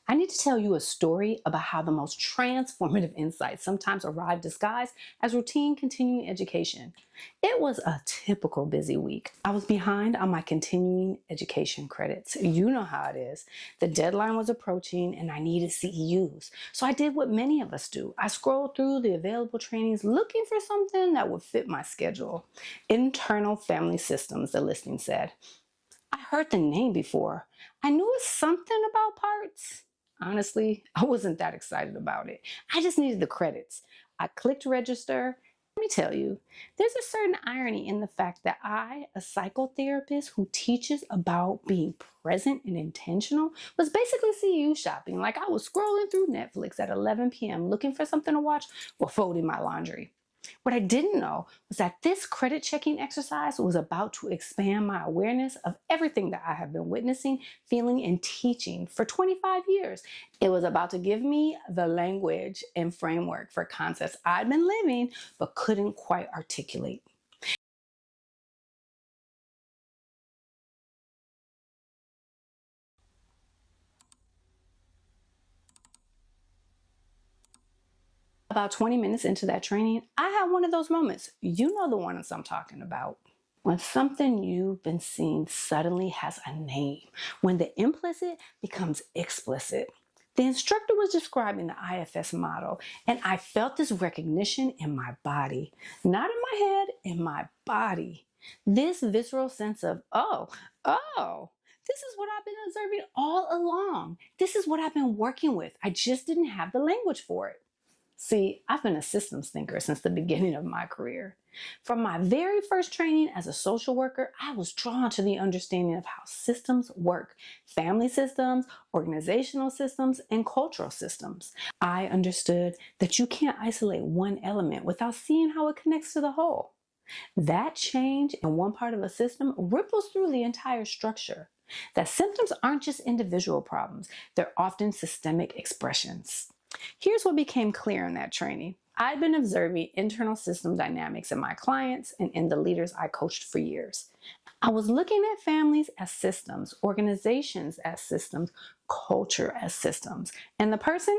I need to tell you a story about how the most transformative insights sometimes arrive disguised as routine continuing education. It was a typical busy week. I was behind on my continuing education credits. You know how it is. The deadline was approaching and I needed CEUs. So I did what many of us do. I scrolled through the available trainings looking for something that would fit my schedule. Internal Family Systems, the listing said. I heard the name before. I knew it was something about parts. Honestly, I wasn't that excited about it. I just needed the credits. I clicked register. Let me tell you, there's a certain irony in the fact that I, a psychotherapist who teaches about being present and intentional, was basically CU shopping. Like I was scrolling through Netflix at 11 p.m. looking for something to watch or folding my laundry. What I didn't know was that this credit checking exercise was about to expand my awareness of everything that I have been witnessing, feeling, and teaching for 25 years. It was about to give me the language and framework for concepts I'd been living but couldn't quite articulate. About 20 minutes into that training, I had one of those moments. You know the ones I'm talking about. When something you've been seeing suddenly has a name, when the implicit becomes explicit. The instructor was describing the IFS model, and I felt this recognition in my body, not in my head, in my body. This visceral sense of, this is what I've been observing all along. This is what I've been working with. I just didn't have the language for it. See, I've been a systems thinker since the beginning of my career. From my very first training as a social worker, I was drawn to the understanding of how systems work: family systems, organizational systems, and cultural systems. I understood that you can't isolate one element without seeing how it connects to the whole. That change in one part of a system ripples through the entire structure. That symptoms aren't just individual problems, they're often systemic expressions. Here's what became clear in that training. I'd been observing internal system dynamics in my clients and in the leaders I coached for years. I was looking at families as systems, organizations as systems, culture as systems. And the person,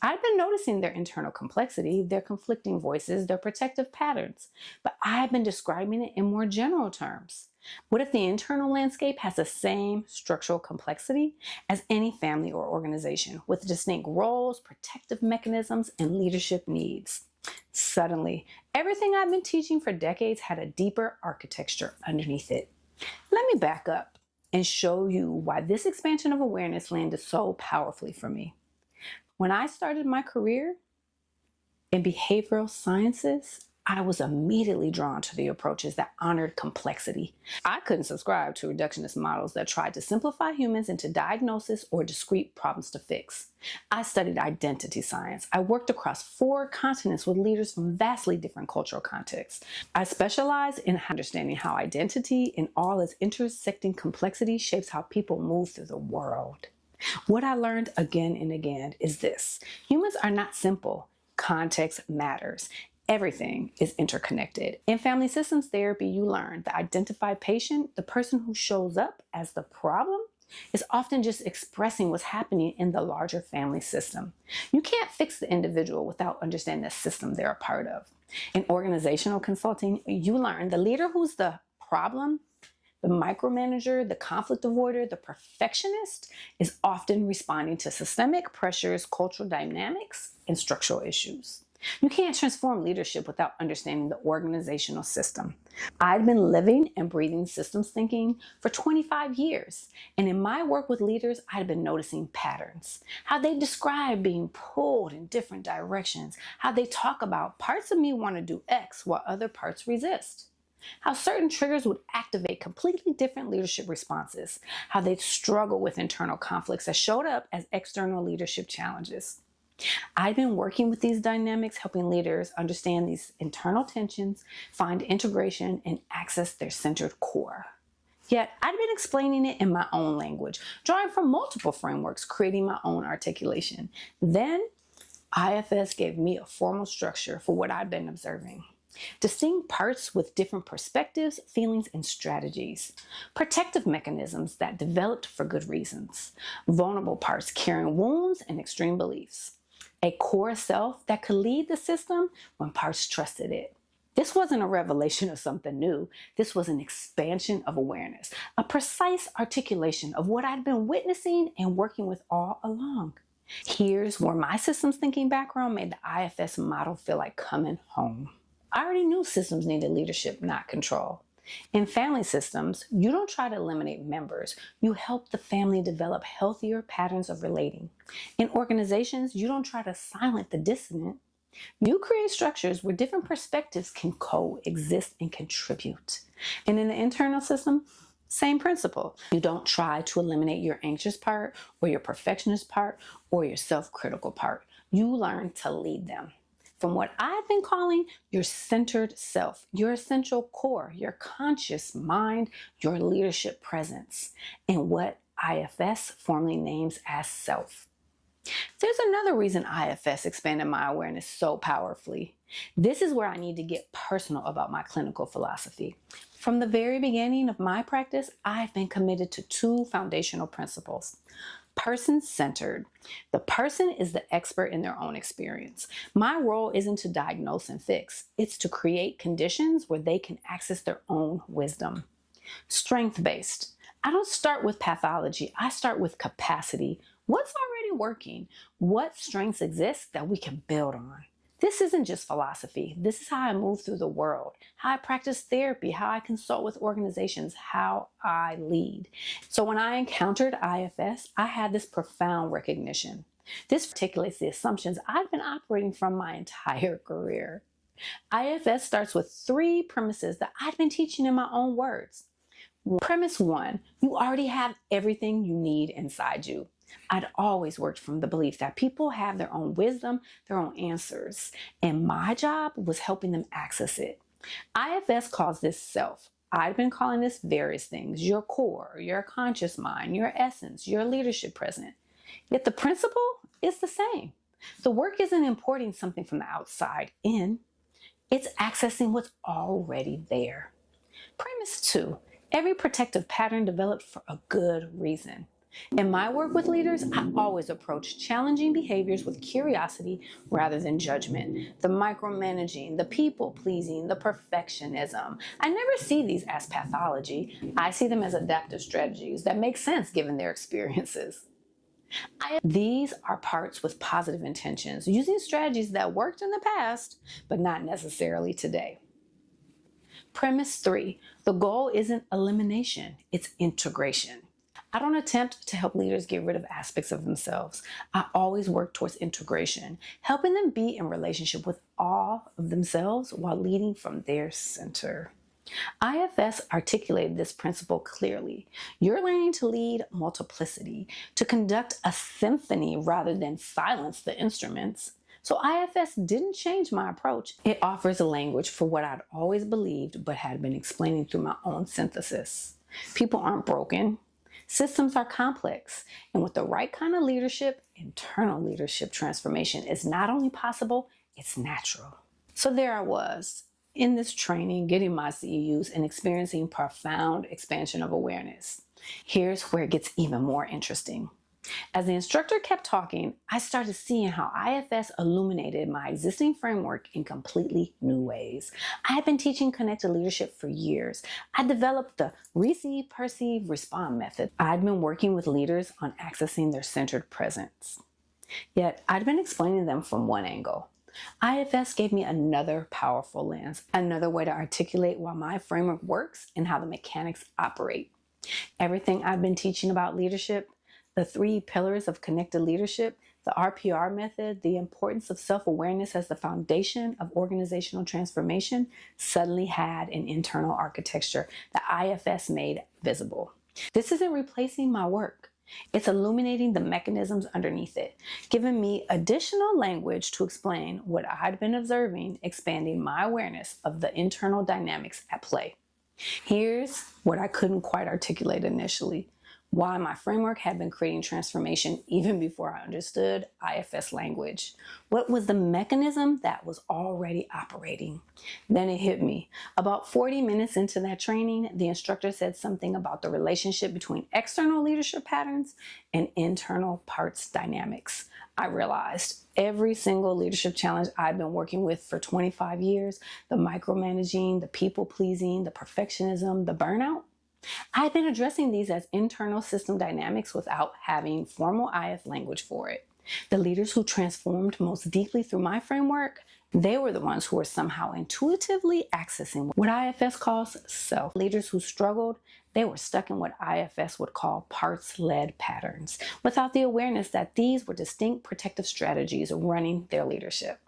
I'd been noticing their internal complexity, their conflicting voices, their protective patterns, but I had been describing it in more general terms. What if the internal landscape has the same structural complexity as any family or organization, with distinct roles, protective mechanisms, and leadership needs? Suddenly, everything I've been teaching for decades had a deeper architecture underneath it. Let me back up and show you why this expansion of awareness landed so powerfully for me. When I started my career in behavioral sciences, I was immediately drawn to the approaches that honored complexity. I couldn't subscribe to reductionist models that tried to simplify humans into diagnosis or discrete problems to fix. I studied identity science. I worked across 4 continents with leaders from vastly different cultural contexts. I specialize in understanding how identity in all its intersecting complexity shapes how people move through the world. What I learned again and again is this: humans are not simple. Context matters. Everything is interconnected. In family systems therapy, you learn the identified patient, the person who shows up as the problem, is often just expressing what's happening in the larger family system. You can't fix the individual without understanding the system they're a part of. In organizational consulting, you learn the leader who's the problem, the micromanager, the conflict avoider, the perfectionist, is often responding to systemic pressures, cultural dynamics, and structural issues. You can't transform leadership without understanding the organizational system. I've been living and breathing systems thinking for 25 years. And in my work with leaders, I've been noticing patterns. How they describe being pulled in different directions. How they talk about parts of me want to do X while other parts resist. How certain triggers would activate completely different leadership responses. How they struggle with internal conflicts that showed up as external leadership challenges. I've been working with these dynamics, helping leaders understand these internal tensions, find integration, and access their centered core. Yet, I've been explaining it in my own language, drawing from multiple frameworks, creating my own articulation. Then, IFS gave me a formal structure for what I've been observing. Distinct parts with different perspectives, feelings, and strategies. Protective mechanisms that developed for good reasons. Vulnerable parts carrying wounds and extreme beliefs. A core self that could lead the system when parts trusted it. This wasn't a revelation of something new. This was an expansion of awareness, a precise articulation of what I'd been witnessing and working with all along. Here's where my systems thinking background made the IFS model feel like coming home. I already knew systems needed leadership, not control. In family systems, you don't try to eliminate members. You help the family develop healthier patterns of relating. In organizations, you don't try to silence the dissonant. You create structures where different perspectives can coexist and contribute. And in the internal system, same principle. You don't try to eliminate your anxious part or your perfectionist part or your self-critical part. You learn to lead them. From what I've been calling your centered self, your essential core, your conscious mind, your leadership presence, and what IFS formally names as self. There's another reason IFS expanded my awareness so powerfully. This is where I need to get personal about my clinical philosophy. From the very beginning of my practice, I've been committed to two foundational principles. Person-centered. The person is the expert in their own experience. My role isn't to diagnose and fix. It's to create conditions where they can access their own wisdom. Strength-based. I don't start with pathology. I start with capacity. What's already working? What strengths exist that we can build on? This isn't just philosophy. This is how I move through the world, how I practice therapy, how I consult with organizations, how I lead. So when I encountered IFS, I had this profound recognition. This articulates the assumptions I've been operating from my entire career. IFS starts with 3 premises that I've been teaching in my own words. Premise 1, you already have everything you need inside you. I'd always worked from the belief that people have their own wisdom, their own answers, and my job was helping them access it. IFS calls this self. I've been calling this various things: your core, your conscious mind, your essence, your leadership present. Yet the principle is the same. The work isn't importing something from the outside in. It's accessing what's already there. Premise 2, every protective pattern developed for a good reason. In my work with leaders, I always approach challenging behaviors with curiosity rather than judgment. The micromanaging, the people-pleasing, the perfectionism. I never see these as pathology. I see them as adaptive strategies that make sense given their experiences. These are parts with positive intentions, using strategies that worked in the past, but not necessarily today. Premise 3, the goal isn't elimination, it's integration. I don't attempt to help leaders get rid of aspects of themselves. I always work towards integration, helping them be in relationship with all of themselves while leading from their center. IFS articulated this principle clearly. You're learning to lead multiplicity, to conduct a symphony rather than silence the instruments. So IFS didn't change my approach. It offers a language for what I'd always believed but had been explaining through my own synthesis. People aren't broken. Systems are complex, and with the right kind of leadership, internal leadership transformation is not only possible, it's natural. So there I was, in this training, getting my CEUs and experiencing profound expansion of awareness. Here's where it gets even more interesting. As the instructor kept talking, I started seeing how IFS illuminated my existing framework in completely new ways. I had been teaching connected leadership for years. I developed the receive, perceive, respond method. I'd been working with leaders on accessing their centered presence. Yet I'd been explaining them from one angle. IFS gave me another powerful lens, another way to articulate why my framework works and how the mechanics operate. Everything I've been teaching about leadership, the 3 pillars of connected leadership, the RPR method, the importance of self-awareness as the foundation of organizational transformation, suddenly had an internal architecture that IFS made visible. This isn't replacing my work. It's illuminating the mechanisms underneath it, giving me additional language to explain what I'd been observing, expanding my awareness of the internal dynamics at play. Here's what I couldn't quite articulate initially. why my framework had been creating transformation even before I understood IFS language. What was the mechanism that was already operating? Then it hit me. About 40 minutes into that training, the instructor said something about the relationship between external leadership patterns and internal parts dynamics. I realized every single leadership challenge I've been working with for 25 years, the micromanaging, the people pleasing, the perfectionism, the burnout, I've been addressing these as internal system dynamics without having formal IF language for it. The leaders who transformed most deeply through my framework, they were the ones who were somehow intuitively accessing what IFS calls self. Leaders who struggled, they were stuck in what IFS would call parts-led patterns, without the awareness that these were distinct protective strategies running their leadership.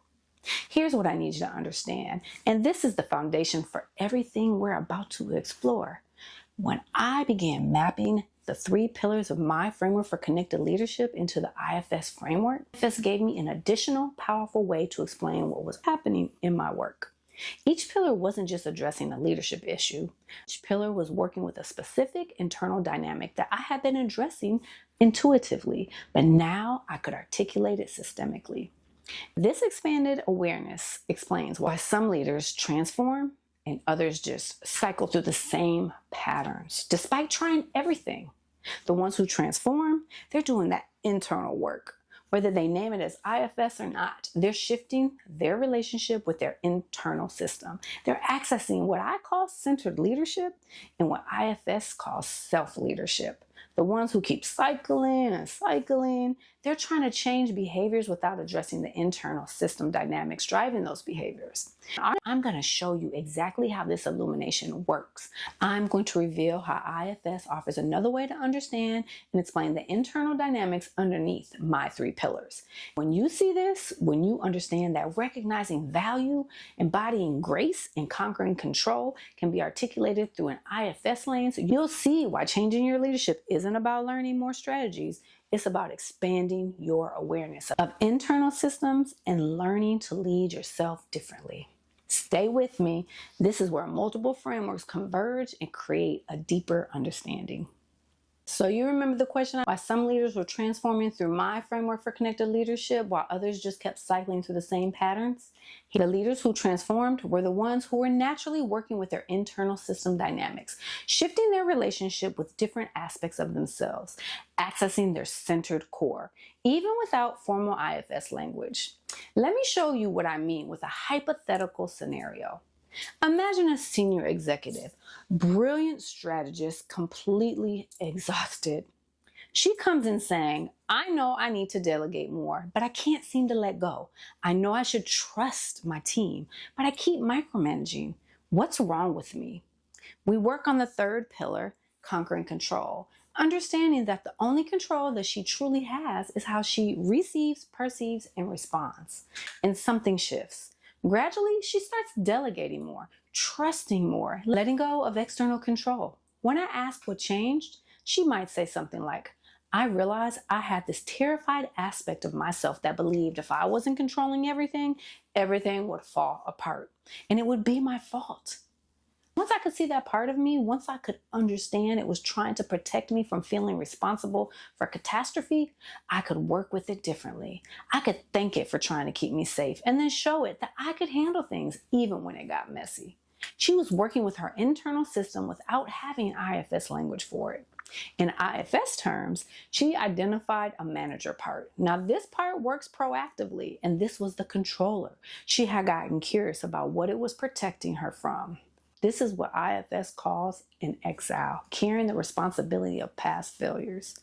Here's what I need you to understand, and this is the foundation for everything we're about to explore. When I began mapping the 3 pillars of my framework for connected leadership into the IFS framework, IFS gave me an additional powerful way to explain what was happening in my work. Each pillar wasn't just addressing a leadership issue. Each pillar was working with a specific internal dynamic that I had been addressing intuitively, but now I could articulate it systemically. This expanded awareness explains why some leaders transform and others just cycle through the same patterns, despite trying everything. The ones who transform, they're doing that internal work. Whether they name it as IFS or not, they're shifting their relationship with their internal system. They're accessing what I call centered leadership and what IFS calls self-leadership. The ones who keep cycling and cycling, they're trying to change behaviors without addressing the internal system dynamics driving those behaviors. I'm going to show you exactly how this illumination works. I'm going to reveal how IFS offers another way to understand and explain the internal dynamics underneath my 3 pillars. When you see this, when you understand that recognizing value, embodying grace, and conquering control can be articulated through an IFS lens, you'll see why changing your leadership isn't about learning more strategies. It's about expanding your awareness of internal systems and learning to lead yourself differently. Stay with me. This is where multiple frameworks converge and create a deeper understanding. So you remember the question why some leaders were transforming through my framework for connected leadership while others just kept cycling through the same patterns? The leaders who transformed were the ones who were naturally working with their internal system dynamics, shifting their relationship with different aspects of themselves, accessing their centered core, even without formal IFS language. Let me show you what I mean with a hypothetical scenario. Imagine a senior executive, brilliant strategist, completely exhausted. She comes in saying, I know I need to delegate more, but I can't seem to let go. I know I should trust my team, but I keep micromanaging. What's wrong with me? We work on the 3rd pillar, conquering control, understanding that the only control that she truly has is how she receives, perceives, and responds. And something shifts. Gradually, she starts delegating more, trusting more, letting go of external control. When I ask what changed, she might say something like, I realized I had this terrified aspect of myself that believed if I wasn't controlling everything, everything would fall apart, and it would be my fault. Once I could see that part of me, once I could understand it was trying to protect me from feeling responsible for catastrophe, I could work with it differently. I could thank it for trying to keep me safe and then show it that I could handle things even when it got messy. She was working with her internal system without having IFS language for it. In IFS terms, she identified a manager part. Now this part works proactively, and this was the controller. She had gotten curious about what it was protecting her from. This is what IFS calls an exile, carrying the responsibility of past failures.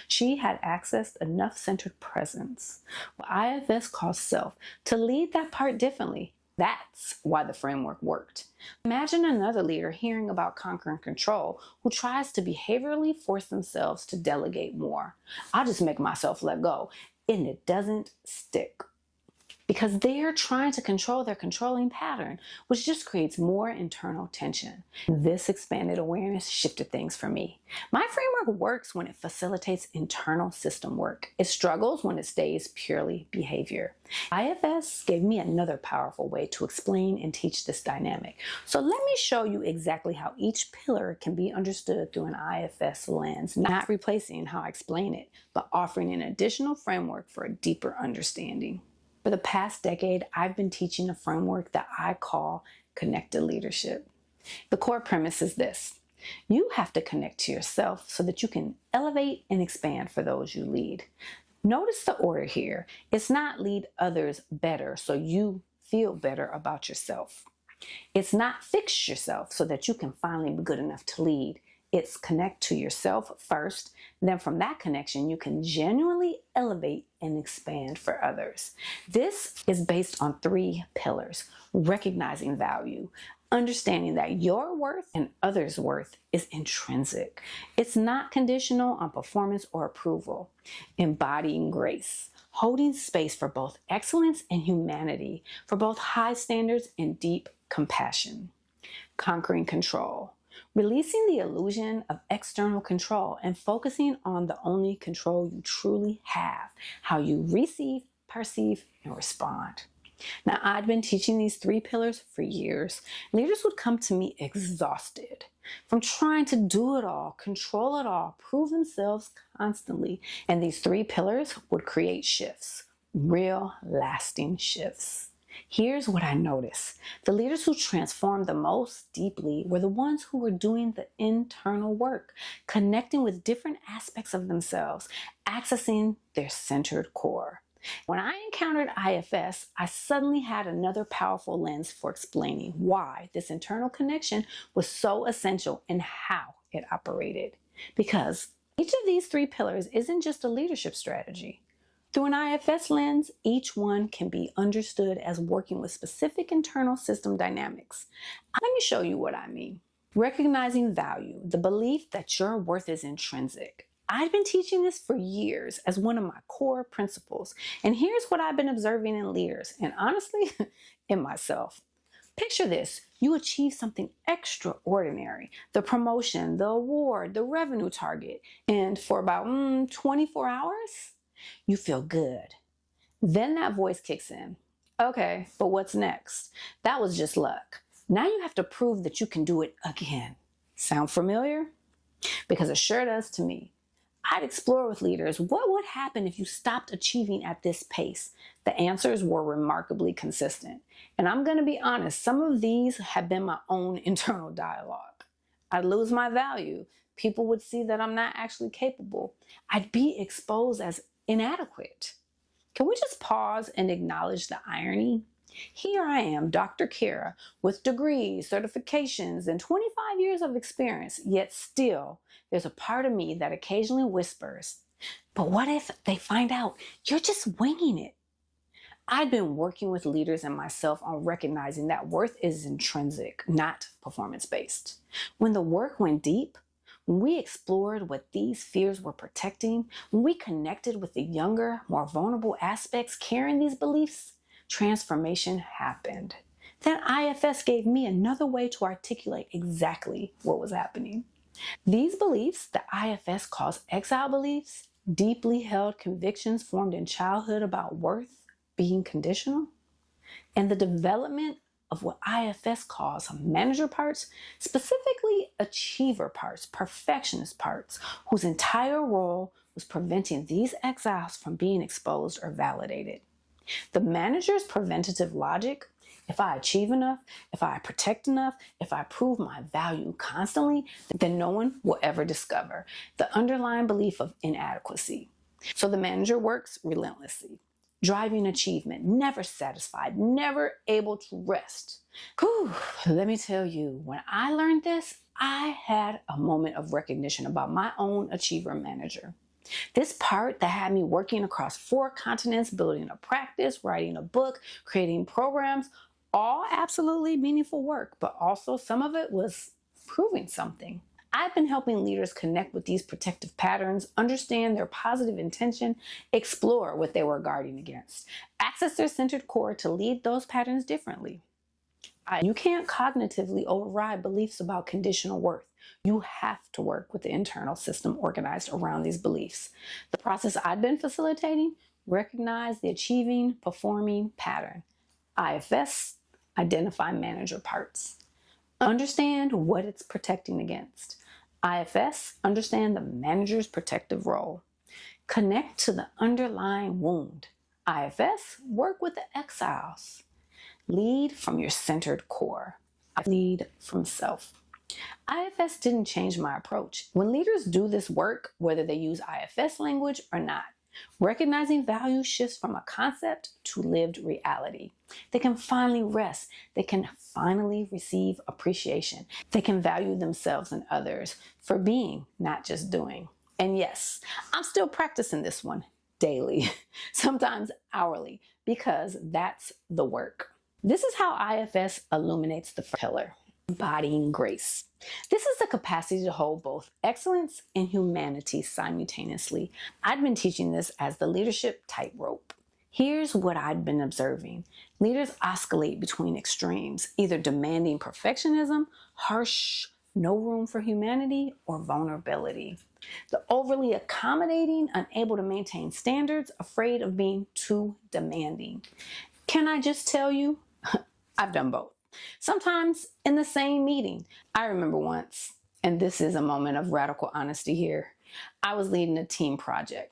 She had accessed enough centered presence, what IFS calls self, to lead that part differently. That's why the framework worked. Imagine another leader hearing about conquering control who tries to behaviorally force themselves to delegate more. I'll just make myself let go, and it doesn't stick. because they're trying to control their controlling pattern, which just creates more internal tension. This expanded awareness shifted things for me. My framework works when it facilitates internal system work. It struggles when it stays purely behavior. IFS gave me another powerful way to explain and teach this dynamic. So let me show you exactly how each pillar can be understood through an IFS lens, not replacing how I explain it, but offering an additional framework for a deeper understanding. For the past decade, I've been teaching a framework that I call connected leadership. The core premise is this: you have to connect to yourself so that you can elevate and expand for those you lead. Notice the order here. It's not lead others better so you feel better about yourself. It's not fix yourself so that you can finally be good enough to lead. It's connect to yourself first. Then from that connection, you can genuinely elevate and expand for others. This is based on 3 pillars: recognizing value, understanding that your worth and others' worth is intrinsic. It's not conditional on performance or approval. Embodying grace, holding space for both excellence and humanity, for both high standards and deep compassion. Conquering control, releasing the illusion of external control and focusing on the only control you truly have: how you receive, perceive, and respond. Now, I'd been teaching these 3 pillars for years. Leaders would come to me exhausted from trying to do it all, control it all, prove themselves constantly. And these 3 pillars would create shifts, real lasting shifts. Here's what I noticed. The leaders who transformed the most deeply were the ones who were doing the internal work, connecting with different aspects of themselves, accessing their centered core. When I encountered IFS, I suddenly had another powerful lens for explaining why this internal connection was so essential and how it operated. Because each of these 3 pillars isn't just a leadership strategy. Through an IFS lens, each one can be understood as working with specific internal system dynamics. Let me show you what I mean. Recognizing value, the belief that your worth is intrinsic. I've been teaching this for years as one of my core principles. And here's what I've been observing in leaders, and honestly, in myself. Picture this: you achieve something extraordinary, the promotion, the award, the revenue target, and for about 24 hours, you feel good. Then that voice kicks in. Okay, but what's next? That was just luck. Now you have to prove that you can do it again. Sound familiar? Because it sure does to me. I'd explore with leaders what would happen if you stopped achieving at this pace. The answers were remarkably consistent. And I'm going to be honest, some of these have been my own internal dialogue. I'd lose my value. People would see that I'm not actually capable. I'd be exposed as inadequate. Can we just pause and acknowledge the irony? Here I am, Dr. Kara, with degrees, certifications, and 25 years of experience, yet still there's a part of me that occasionally whispers, but what if they find out you're just winging it? I'd been working with leaders and myself on recognizing that worth is intrinsic, not performance-based. When the work went deep, when we explored what these fears were protecting, when we connected with the younger, more vulnerable aspects carrying these beliefs, transformation happened. Then IFS gave me another way to articulate exactly what was happening. These beliefs, the IFS calls exile beliefs, deeply held convictions formed in childhood about worth being conditional, and the development of what IFS calls manager parts, specifically achiever parts, perfectionist parts, whose entire role was preventing these exiles from being exposed or validated. The manager's preventative logic: if I achieve enough, if I protect enough, if I prove my value constantly, then no one will ever discover the underlying belief of inadequacy. So the manager works relentlessly, driving achievement, never satisfied, never able to rest. Whew, let me tell you, when I learned this, I had a moment of recognition about my own achiever manager. This part that had me working across 4 continents, building a practice, writing a book, creating programs, all absolutely meaningful work, but also some of it was proving something. I've been helping leaders connect with these protective patterns, understand their positive intention, explore what they were guarding against, access their centered core to lead those patterns differently. You can't cognitively override beliefs about conditional worth. You have to work with the internal system organized around these beliefs. The process I've been facilitating: recognize the achieving, performing pattern. IFS, identify manager parts. Understand what it's protecting against. IFS, understand the manager's protective role. Connect to the underlying wound. IFS, work with the exiles. Lead from your centered core. Lead from self. IFS didn't change my approach. When leaders do this work, whether they use IFS language or not, recognizing value shifts from a concept to lived reality. They can finally rest. They can finally receive appreciation. They can value themselves and others for being, not just doing. And yes, I'm still practicing this one daily, sometimes hourly, because that's the work. This is how IFS illuminates the pillar: embodying grace. This is the capacity to hold both excellence and humanity simultaneously. I've been teaching this as the leadership tightrope. Here's what I've been observing. Leaders oscillate between extremes, either demanding perfectionism, harsh, no room for humanity, or vulnerability. The overly accommodating, unable to maintain standards, afraid of being too demanding. Can I just tell you, I've done both. Sometimes in the same meeting. I remember once, and this is a moment of radical honesty here, I was leading a team project.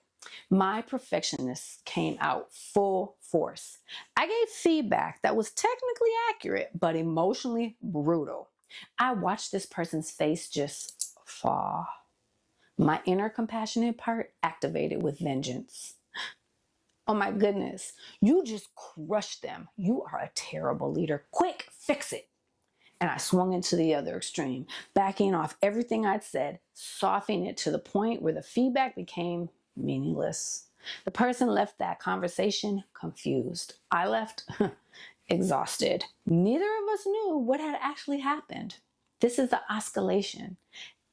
My perfectionist came out full force. I gave feedback that was technically accurate, but emotionally brutal. I watched this person's face just fall. My inner compassionate part activated with vengeance. Oh my goodness, you just crushed them. You are a terrible leader. Quick, fix it. And I swung into the other extreme, backing off everything I'd said, softening it to the point where the feedback became meaningless. The person left that conversation confused. I left exhausted. Neither of us knew what had actually happened. This is the oscillation.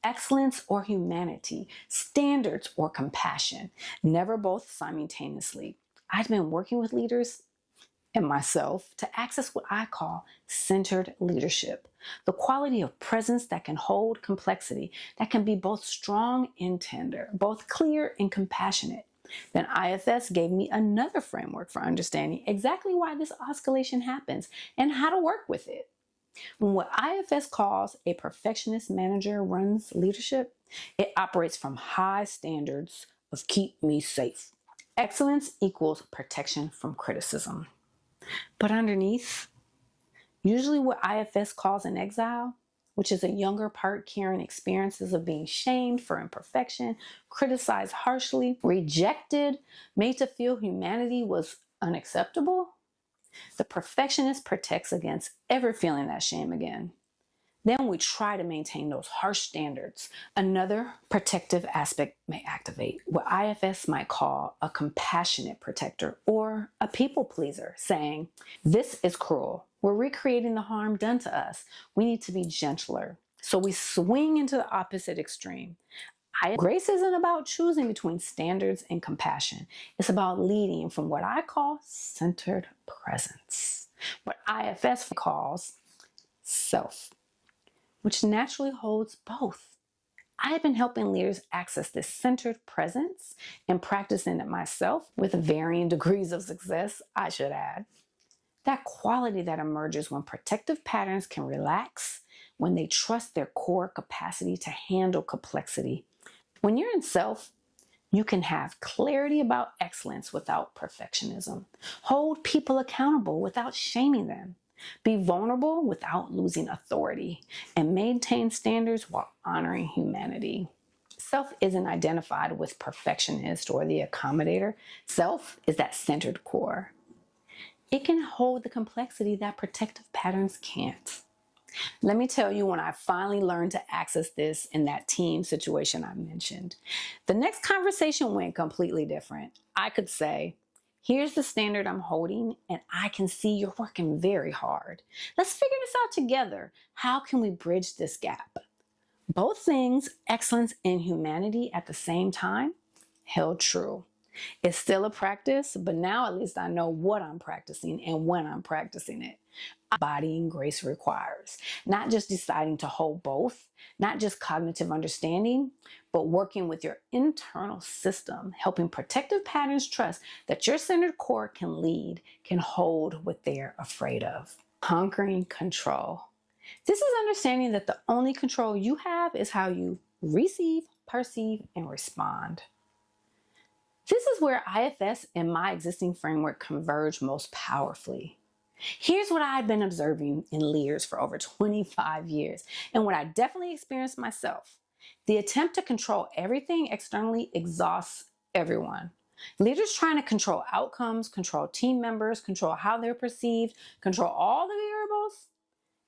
Excellence or humanity, standards or compassion, never both simultaneously. I've been working with leaders and myself to access what I call centered leadership, the quality of presence that can hold complexity, that can be both strong and tender, both clear and compassionate. Then IFS gave me another framework for understanding exactly why this oscillation happens and how to work with it. When what IFS calls a perfectionist manager runs leadership, it operates from high standards of keep me safe. Excellence equals protection from criticism. But underneath, usually what IFS calls an exile, which is a younger part carrying experiences of being shamed for imperfection, criticized harshly, rejected, made to feel humanity was unacceptable. The perfectionist protects against ever feeling that shame again. Then we try to maintain those harsh standards. Another protective aspect may activate what IFS might call a compassionate protector or a people pleaser, saying, this is cruel. We're recreating the harm done to us. We need to be gentler. So we swing into the opposite extreme. Grace isn't about choosing between standards and compassion. It's about leading from what I call centered presence, what IFS calls self, which naturally holds both. I've been helping leaders access this centered presence and practicing it myself with varying degrees of success, I should add. That quality that emerges when protective patterns can relax, when they trust their core capacity to handle complexity. When you're in self, you can have clarity about excellence without perfectionism, hold people accountable without shaming them, be vulnerable without losing authority, and maintain standards while honoring humanity. Self isn't identified with perfectionist or the accommodator. Self is that centered core. It can hold the complexity that protective patterns can't. Let me tell you, when I finally learned to access this in that team situation I mentioned, the next conversation went completely different. I could say, here's the standard I'm holding, and I can see you're working very hard. Let's figure this out together. How can we bridge this gap? Both things, excellence and humanity at the same time, held true. It's still a practice, but now at least I know what I'm practicing and when I'm practicing it. Embodying grace requires not just deciding to hold both, not just cognitive understanding, but working with your internal system, helping protective patterns trust that your centered core can lead, can hold what they're afraid of. Conquering control. This is understanding that the only control you have is how you receive, perceive, and respond. This is where IFS and my existing framework converge most powerfully. Here's what I've been observing in leaders for over 25 years, and what I definitely experienced myself. The attempt to control everything externally exhausts everyone. Leaders trying to control outcomes, control team members, control how they're perceived, control all the variables.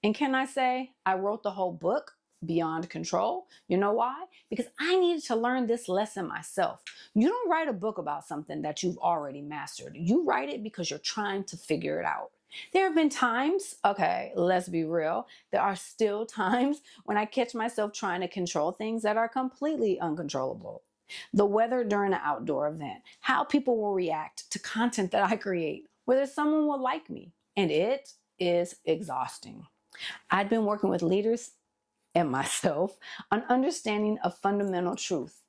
And can I say, I wrote the whole book, Beyond Control. You know why? Because I needed to learn this lesson myself. You don't write a book about something that you've already mastered. You write it because you're trying to figure it out. There have been times, okay, let's be real, there are still times when I catch myself trying to control things that are completely uncontrollable. The weather during an outdoor event, how people will react to content that I create, whether someone will like me, and it is exhausting. I'd been working with leaders and myself on understanding a fundamental truth.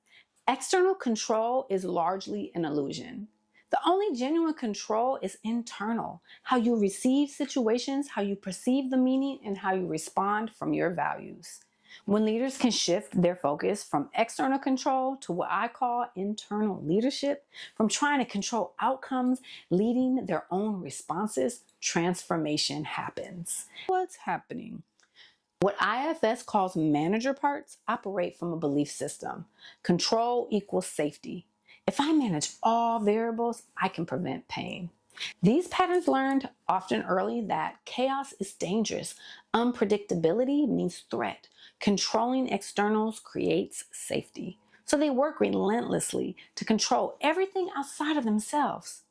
External control is largely an illusion. The only genuine control is internal, how you receive situations, how you perceive the meaning, and how you respond from your values. When leaders can shift their focus from external control to what I call internal leadership, from trying to control outcomes, leading their own responses, transformation happens. What's happening? What IFS calls manager parts operate from a belief system. Control equals safety. If I manage all variables, I can prevent pain. These patterns learned often early that chaos is dangerous. Unpredictability means threat. Controlling externals creates safety. So they work relentlessly to control everything outside of themselves.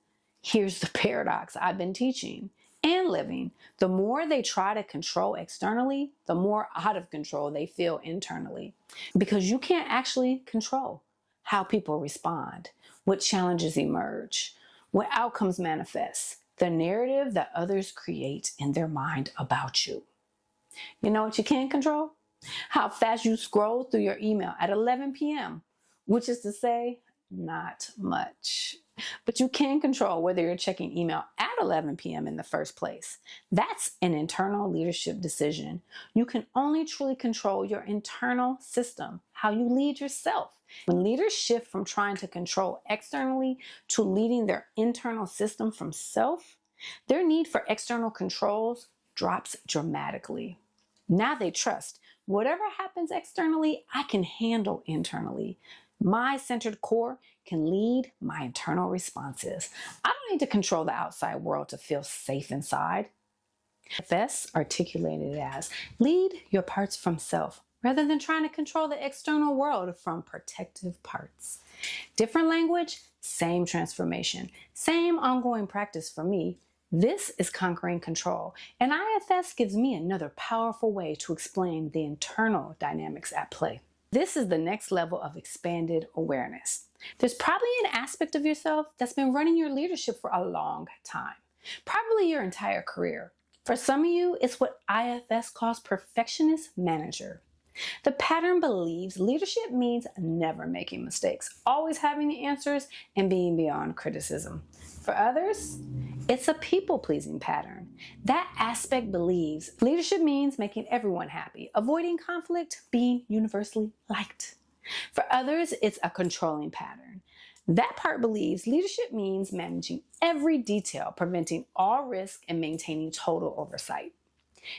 Here's the paradox I've been teaching and living. The more they try to control externally, the more out of control they feel internally. Because you can't actually control how people respond, what challenges emerge, what outcomes manifest, the narrative that others create in their mind about you. You know what you can control? How fast you scroll through your email at 11 p.m., which is to say, not much. But you can control whether you're checking email at 11 p.m. in the first place. That's an internal leadership decision. You can only truly control your internal system, how you lead yourself. When leaders shift from trying to control externally to leading their internal system from self, their need for external controls drops dramatically. Now they trust whatever happens externally, I can handle internally. My centered core can lead my internal responses. I don't need to control the outside world to feel safe inside. IFS articulated as lead your parts from self rather than trying to control the external world from protective parts. Different language, same transformation, same ongoing practice for me. This is conquering control, and IFS gives me another powerful way to explain the internal dynamics at play. This is the next level of expanded awareness. There's probably an aspect of yourself that's been running your leadership for a long time, probably your entire career. For some of you, it's what IFS calls perfectionist manager. The pattern believes leadership means never making mistakes, always having the answers, and being beyond criticism. For others, it's a people-pleasing pattern. That aspect believes leadership means making everyone happy, avoiding conflict, being universally liked. For others, it's a controlling pattern. That part believes leadership means managing every detail, preventing all risk, and maintaining total oversight.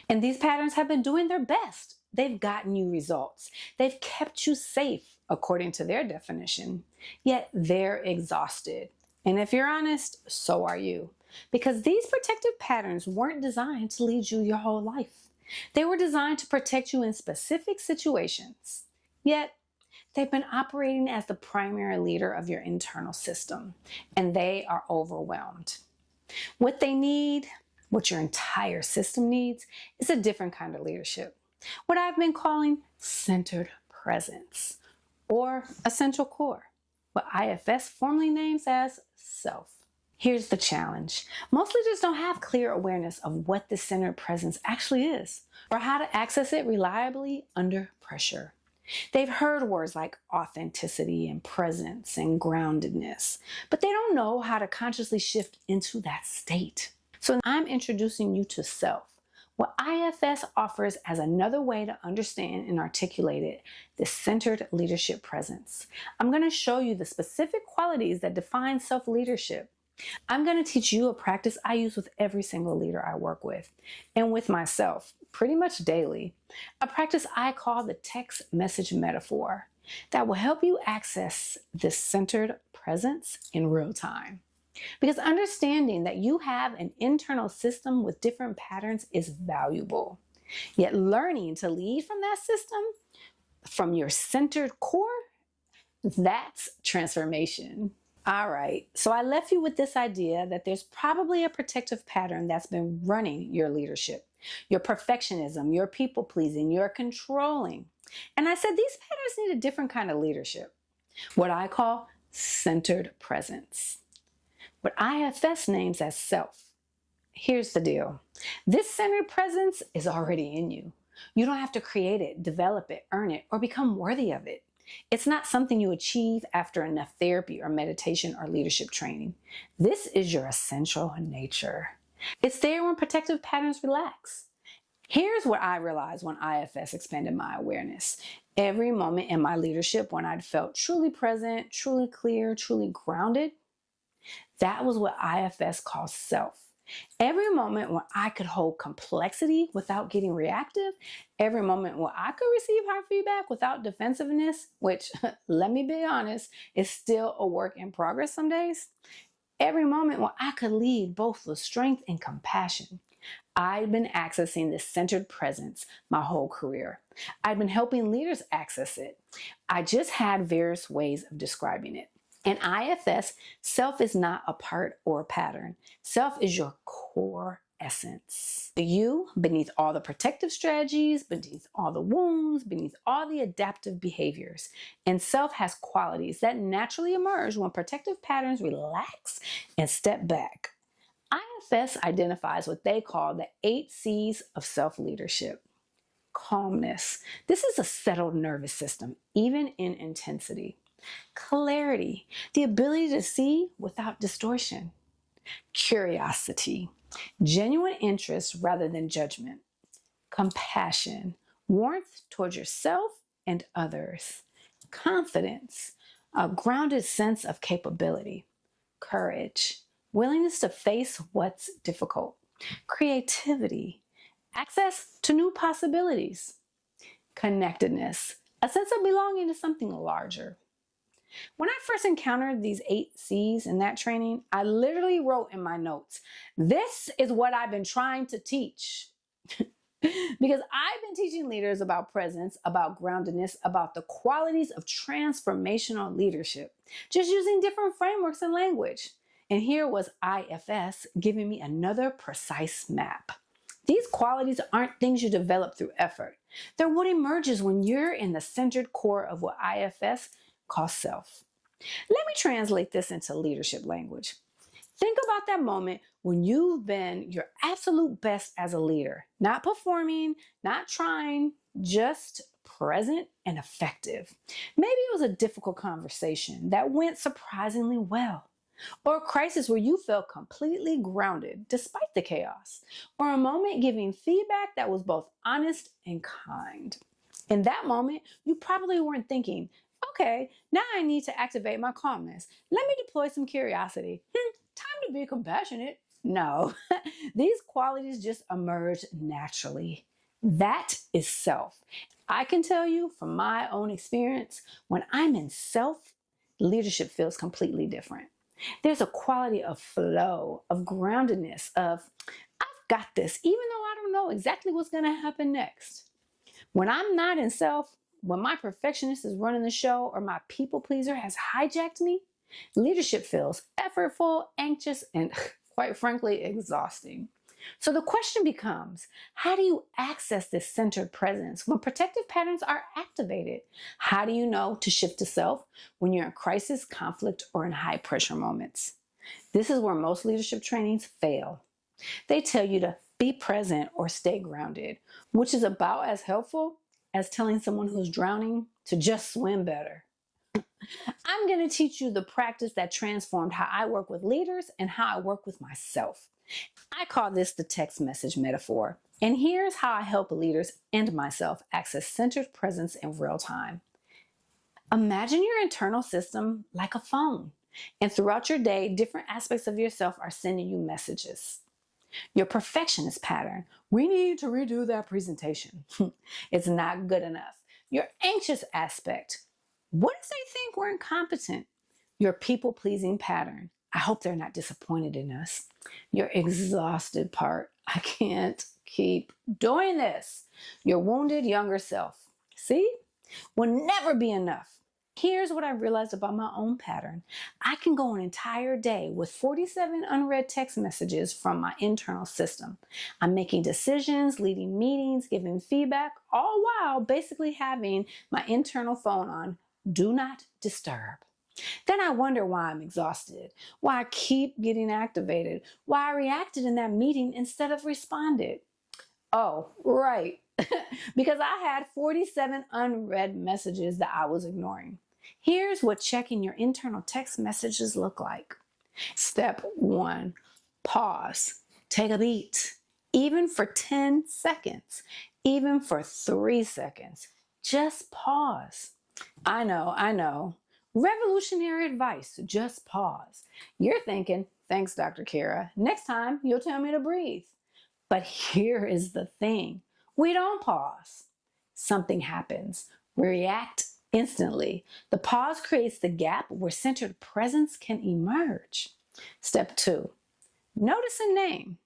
And these patterns have been doing their best. They've gotten you results. They've kept you safe, according to their definition. Yet they're exhausted. And if you're honest, so are you. Because these protective patterns weren't designed to lead you your whole life. They were designed to protect you in specific situations. Yet, they've been operating as the primary leader of your internal system, and they are overwhelmed. What they need, what your entire system needs, is a different kind of leadership. what I've been calling centered presence or essential core, what IFS formally names as self. Here's the challenge. Most leaders don't have clear awareness of what this centered presence actually is or how to access it reliably under pressure. They've heard words like authenticity and presence and groundedness, but they don't know how to consciously shift into that state. So I'm introducing you to self, what IFS offers as another way to understand and articulate it, this centered leadership presence. I'm going to show you the specific qualities that define self-leadership. I'm going to teach you a practice I use with every single leader I work with and with myself pretty much daily, a practice I call the text message metaphor that will help you access this centered presence in real time. Because understanding that you have an internal system with different patterns is valuable. Yet learning to lead from that system, from your centered core, that's transformation. All right, so I left you with this idea that there's probably a protective pattern that's been running your leadership, your perfectionism, your people pleasing, your controlling. And I said these patterns need a different kind of leadership, what I call centered presence, what IFS names as self. Here's the deal. This centered presence is already in you. You don't have to create it, develop it, earn it, or become worthy of it. It's not something you achieve after enough therapy or meditation or leadership training. This is your essential nature. It's there when protective patterns relax. Here's what I realized when IFS expanded my awareness. Every moment in my leadership when I'd felt truly present, truly clear, truly grounded, that was what IFS calls self. Every moment when I could hold complexity without getting reactive, every moment when I could receive hard feedback without defensiveness, which, let me be honest, is still a work in progress some days, every moment when I could lead both with strength and compassion, I'd been accessing this centered presence my whole career. I'd been helping leaders access it. I just had various ways of describing it. In IFS, self is not a part or a pattern. Self is your core essence. The you, beneath all the protective strategies, beneath all the wounds, beneath all the adaptive behaviors. And self has qualities that naturally emerge when protective patterns relax and step back. IFS identifies what they call the 8 C's of self-leadership. Calmness. This is a settled nervous system, even in intensity. Clarity, the ability to see without distortion. Curiosity, genuine interest rather than judgment. Compassion, warmth towards yourself and others. Confidence, a grounded sense of capability. Courage, willingness to face what's difficult. Creativity, access to new possibilities. Connectedness, a sense of belonging to something larger. When I first encountered these 8 C's in that training, I literally wrote in my notes, this is what I've been trying to teach. Because I've been teaching leaders about presence, about groundedness, about the qualities of transformational leadership, just using different frameworks and language. And here was IFS giving me another precise map. These qualities aren't things you develop through effort. They're what emerges when you're in the centered core of what IFS calls self. Let me translate this into leadership language. Think about that moment when you've been your absolute best as a leader, not performing, not trying, just present and effective. Maybe it was a difficult conversation that went surprisingly well, or a crisis where you felt completely grounded despite the chaos, or a moment giving feedback that was both honest and kind. In that moment, you probably weren't thinking, okay, now I need to activate my calmness. Let me deploy some curiosity. Time to be compassionate. No, these qualities just emerge naturally. That is self. I can tell you from my own experience, when I'm in self, leadership feels completely different. There's a quality of flow, of groundedness, of I've got this, even though I don't know exactly what's going to happen next. When I'm not in self, when my perfectionist is running the show or my people pleaser has hijacked me, leadership feels effortful, anxious, and quite frankly, exhausting. So the question becomes, how do you access this centered presence when protective patterns are activated? How do you know to shift to self when you're in crisis, conflict, or in high pressure moments? This is where most leadership trainings fail. They tell you to be present or stay grounded, which is about as helpful as telling someone who's drowning to just swim better. I'm going to teach you the practice that transformed how I work with leaders and how I work with myself. I call this the text message metaphor. And here's how I help leaders and myself access centered presence in real time. Imagine your internal system like a phone. And throughout your day, different aspects of yourself are sending you messages. Your perfectionist pattern, we need to redo that presentation. It's not good enough. Your anxious aspect, what if they think we're incompetent? Your people-pleasing pattern, I hope they're not disappointed in us. Your exhausted part, I can't keep doing this. Your wounded younger self, see, will never be enough. Here's what I realized about my own pattern. I can go an entire day with 47 unread text messages from my internal system. I'm making decisions, leading meetings, giving feedback, all while basically having my internal phone on do not disturb. Then I wonder why I'm exhausted, why I keep getting activated, why I reacted in that meeting instead of responded. Oh, right. Because I had 47 unread messages that I was ignoring. Here's what checking your internal text messages look like. Step 1, pause. Take a beat. Even for 10 seconds, even for 3 seconds, just pause. I know. Revolutionary advice, just pause. You're thinking, thanks, Dr. Kara. Next time, you'll tell me to breathe. But here is the thing. We don't pause. Something happens. We react instantly. The pause creates the gap where centered presence can emerge. Step 2, notice a name.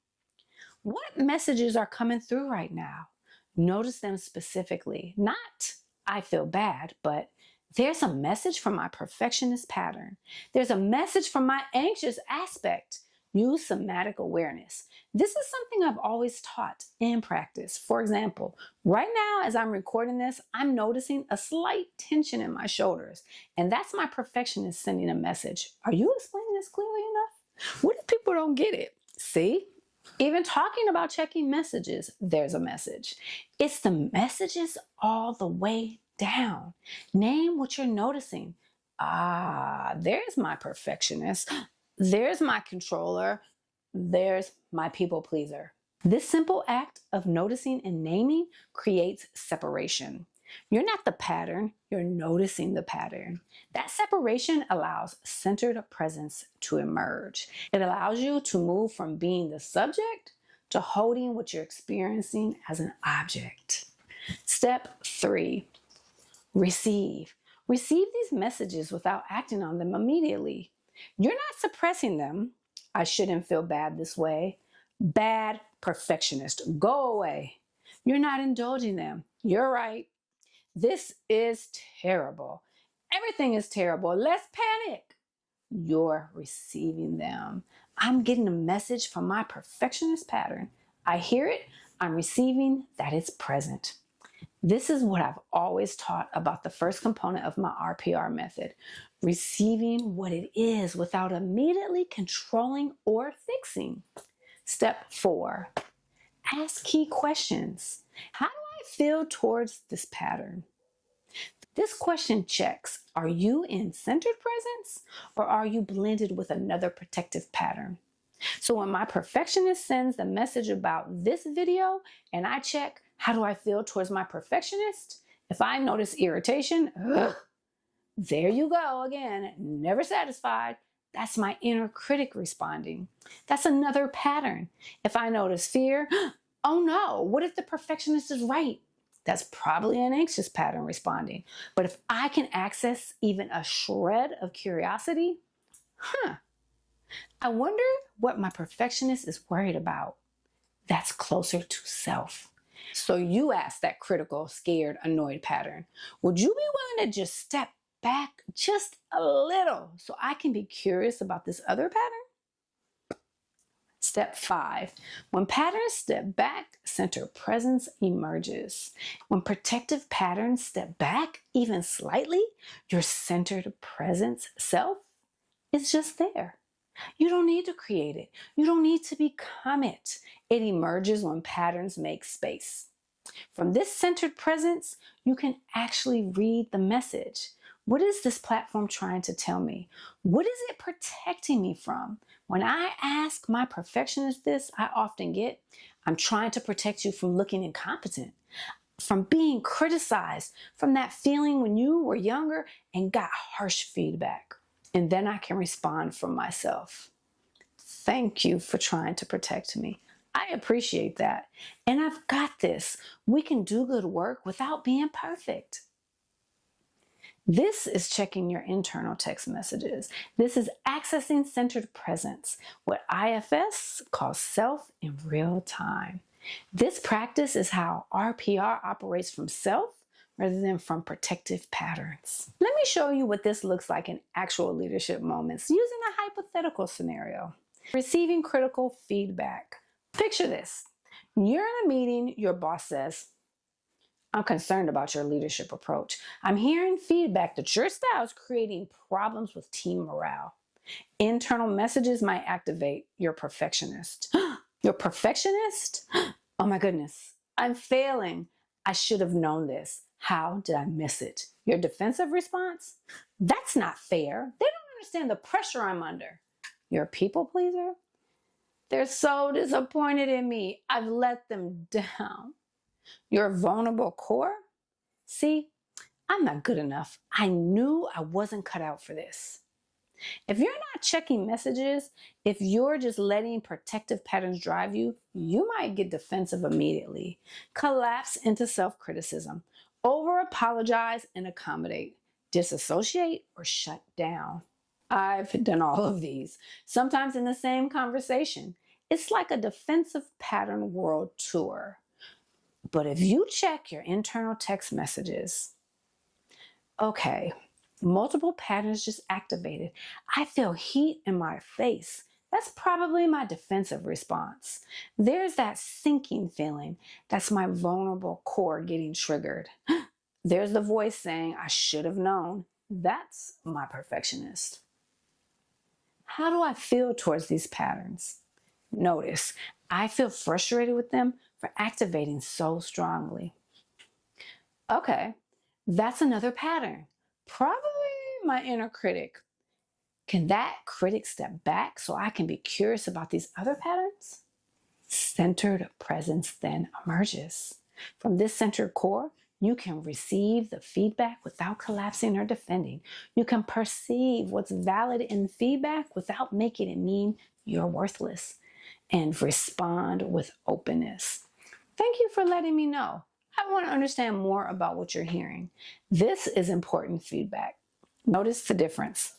What messages are coming through right now? Notice them specifically. Not, I feel bad, but there's a message from my perfectionist pattern. There's a message from my anxious aspect. Use somatic awareness. This is something I've always taught in practice. For example, right now as I'm recording this, I'm noticing a slight tension in my shoulders, and that's my perfectionist sending a message. Are you explaining this clearly enough? What if people don't get it? See? Even talking about checking messages, there's a message. It's the messages all the way down. Name what you're noticing. There's my perfectionist. There's my controller. There's my people pleaser. This simple act of noticing and naming creates separation. You're not the pattern, you're noticing the pattern. That separation allows centered presence to emerge. It allows you to move from being the subject to holding what you're experiencing as an object. Step 3, receive. Receive these messages without acting on them immediately. You're not suppressing them. I shouldn't feel bad this way. Bad perfectionist, go away. You're not indulging them. You're right. This is terrible. Everything is terrible. Let's panic. You're receiving them. I'm getting a message from my perfectionist pattern. I hear it. I'm receiving that it's present. This is what I've always taught about the first component of my RPR method, receiving what it is without immediately controlling or fixing. Step 4, ask key questions. How do I feel towards this pattern? This question checks, are you in centered presence or are you blended with another protective pattern? So when my perfectionist sends the message about this video and I check, how do I feel towards my perfectionist? If I notice irritation, there you go again, never satisfied. That's my inner critic responding. That's another pattern. If I notice fear, oh no, what if the perfectionist is right? That's probably an anxious pattern responding. But if I can access even a shred of curiosity, I wonder what my perfectionist is worried about. That's closer to self. So you ask that critical, scared, annoyed pattern, would you be willing to just step back just a little so I can be curious about this other pattern? Step 5. When patterns step back, centered presence emerges. When protective patterns step back even slightly, your centered presence self is just there. You don't need to create it. You don't need to become it. It emerges when patterns make space. From this centered presence, you can actually read the message. What is this platform trying to tell me? What is it protecting me from? When I ask my perfectionist this, I often get, I'm trying to protect you from looking incompetent, from being criticized, from that feeling when you were younger and got harsh feedback. And then I can respond from myself. Thank you for trying to protect me. I appreciate that. And I've got this. We can do good work without being perfect. This is checking your internal text messages. This is accessing centered presence, what IFS calls self in real time. This practice is how RPR operates from self rather than from protective patterns. Let me show you what this looks like in actual leadership moments using a hypothetical scenario. Receiving critical feedback. Picture this. You're in a meeting, your boss says, I'm concerned about your leadership approach. I'm hearing feedback that your style is creating problems with team morale. Internal messages might activate your perfectionist. Your perfectionist? Oh my goodness, I'm failing. I should have known this. How did I miss it? Your defensive response? That's not fair. They don't understand the pressure I'm under. You're a people pleaser? They're so disappointed in me. I've let them down. Your vulnerable core? See, I'm not good enough. I knew I wasn't cut out for this. If you're not checking messages, if you're just letting protective patterns drive you, you might get defensive immediately, collapse into self-criticism, over-apologize and accommodate, disassociate or shut down. I've done all of these, sometimes in the same conversation. It's like a defensive pattern world tour. But if you check your internal text messages, okay, multiple patterns just activated. I feel heat in my face. That's probably my defensive response. There's that sinking feeling. That's my vulnerable core getting triggered. There's the voice saying, I should have known. That's my perfectionist. How do I feel towards these patterns? Notice, I feel frustrated with them for activating so strongly. Okay, that's another pattern. Probably my inner critic. Can that critic step back so I can be curious about these other patterns? Centered presence then emerges. From this centered core, you can receive the feedback without collapsing or defending. You can perceive what's valid in feedback without making it mean you're worthless, and respond with openness. Thank you for letting me know. I want to understand more about what you're hearing. This is important feedback. Notice the difference.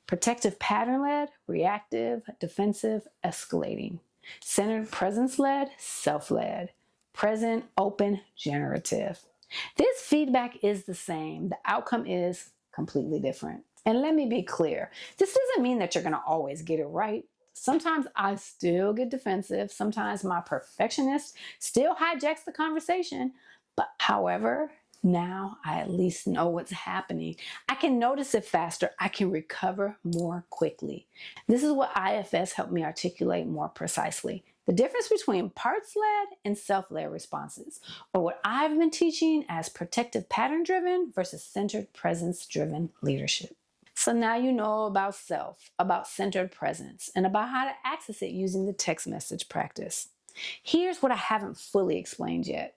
Protective pattern-led, reactive, defensive, escalating. Centered presence-led, self-led. Present, open, generative. This feedback is the same. The outcome is completely different. And let me be clear. This doesn't mean that you're going to always get it right. Sometimes I still get defensive. Sometimes my perfectionist still hijacks the conversation. But however, now I at least know what's happening. I can notice it faster. I can recover more quickly. This is what IFS helped me articulate more precisely. The difference between parts-led and self-led responses, or what I've been teaching as protective pattern-driven versus centered presence-driven leadership. So now you know about self, about centered presence, and about how to access it using the text message practice. Here's what I haven't fully explained yet.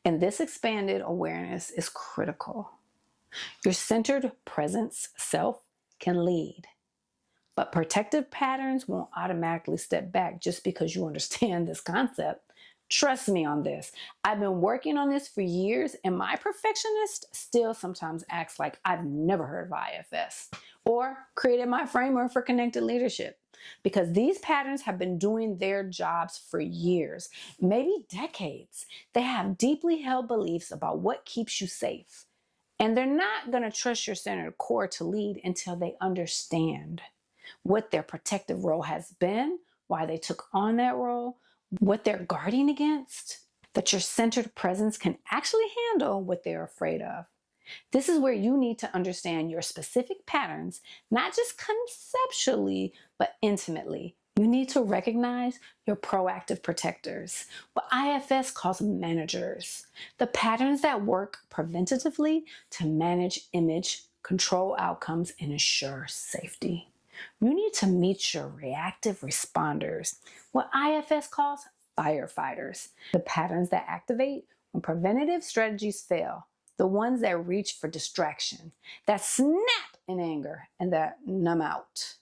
And this expanded awareness is critical. Your centered presence self can lead, but protective patterns won't automatically step back just because you understand this concept. Trust me on this. I've been working on this for years, and my perfectionist still sometimes acts like I've never heard of IFS or created my framework for connected leadership, because these patterns have been doing their jobs for years, maybe decades. They have deeply held beliefs about what keeps you safe, and they're not going to trust your centered core to lead until they understand what their protective role has been, why they took on that role, what they're guarding against, that your centered presence can actually handle what they're afraid of. This is where you need to understand your specific patterns, not just conceptually, but intimately. You need to recognize your proactive protectors, what IFS calls managers, the patterns that work preventatively to manage image, control outcomes, and ensure safety. You need to meet your reactive responders, what IFS calls firefighters, the patterns that activate when preventative strategies fail, the ones that reach for distraction, that snap in anger, and that numb out.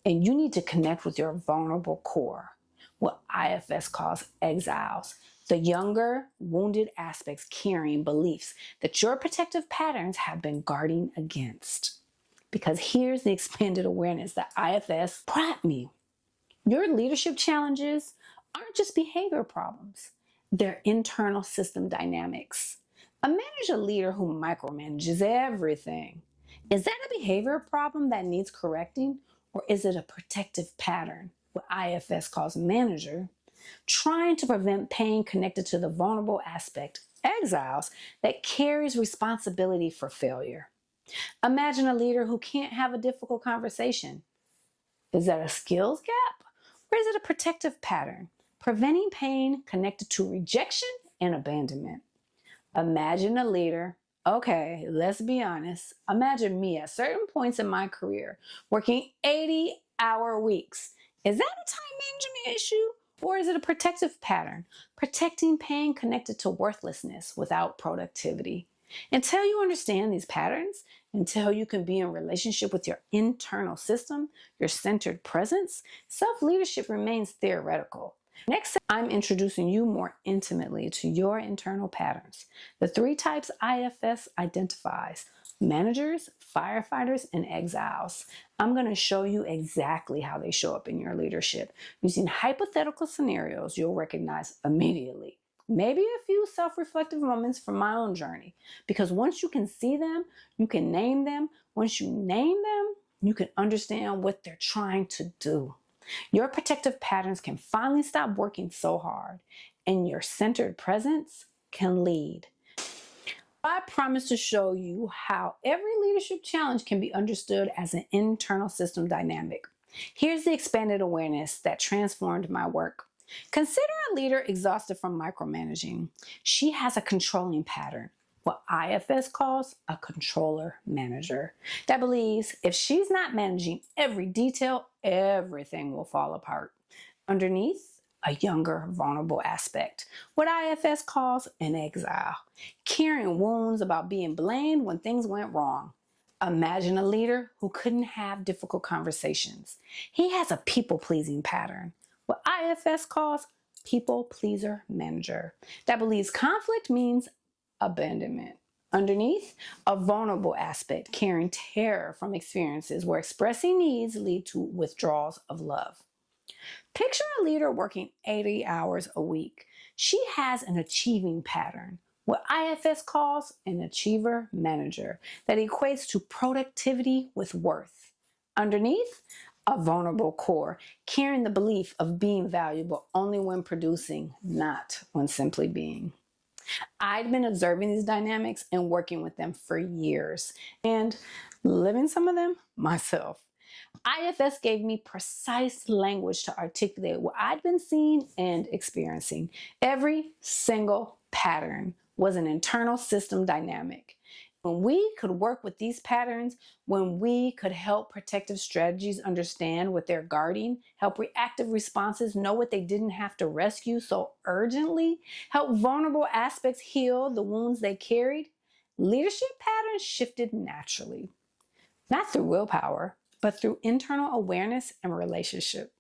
And you need to connect with your vulnerable core, what IFS calls exiles, the younger, wounded aspects carrying beliefs that your protective patterns have been guarding against. Because here's the expanded awareness that IFS brought me. Your leadership challenges aren't just behavior problems. They're internal system dynamics. Imagine a leader who micromanages everything. Is that a behavior problem that needs correcting, or is it a protective pattern, what IFS calls manager, trying to prevent pain connected to the vulnerable aspect, exiles, that carries responsibility for failure? Imagine a leader who can't have a difficult conversation. Is that a skills gap, or is it a protective pattern, preventing pain connected to rejection and abandonment? Imagine a leader. Okay, let's be honest. Imagine me at certain points in my career working 80-hour weeks. Is that a time management issue, or is it a protective pattern, protecting pain connected to worthlessness without productivity? Until you understand these patterns, until you can be in relationship with your internal system, your centered presence, self-leadership remains theoretical. Next, I'm introducing you more intimately to your internal patterns. The 3 types IFS identifies: managers, firefighters, and exiles. I'm going to show you exactly how they show up in your leadership. Using hypothetical scenarios you'll recognize immediately. Maybe a few self-reflective moments from my own journey. Because once you can see them, you can name them. Once you name them, you can understand what they're trying to do. Your protective patterns can finally stop working so hard, and your centered presence can lead. I promise to show you how every leadership challenge can be understood as an internal system dynamic. Here's the expanded awareness that transformed my work. Consider a leader exhausted from micromanaging. She has a controlling pattern, what IFS calls a controller manager, that believes if she's not managing every detail, everything will fall apart. Underneath, a younger, vulnerable aspect, what IFS calls an exile, carrying wounds about being blamed when things went wrong. Imagine a leader who couldn't have difficult conversations. He has a people-pleasing pattern, what IFS calls people pleaser manager, that believes conflict means abandonment. Underneath, a vulnerable aspect carrying terror from experiences where expressing needs lead to withdrawals of love. Picture a leader working 80 hours a week. She has an achieving pattern, what IFS calls an achiever manager, that equates to productivity with worth. Underneath, a vulnerable core, carrying the belief of being valuable only when producing, not when simply being. I'd been observing these dynamics and working with them for years, and living some of them myself. IFS gave me precise language to articulate what I'd been seeing and experiencing. Every single pattern was an internal system dynamic. When we could work with these patterns, when we could help protective strategies understand what they're guarding, help reactive responses know what they didn't have to rescue so urgently, help vulnerable aspects heal the wounds they carried, leadership patterns shifted naturally. Not through willpower, but through internal awareness and relationship.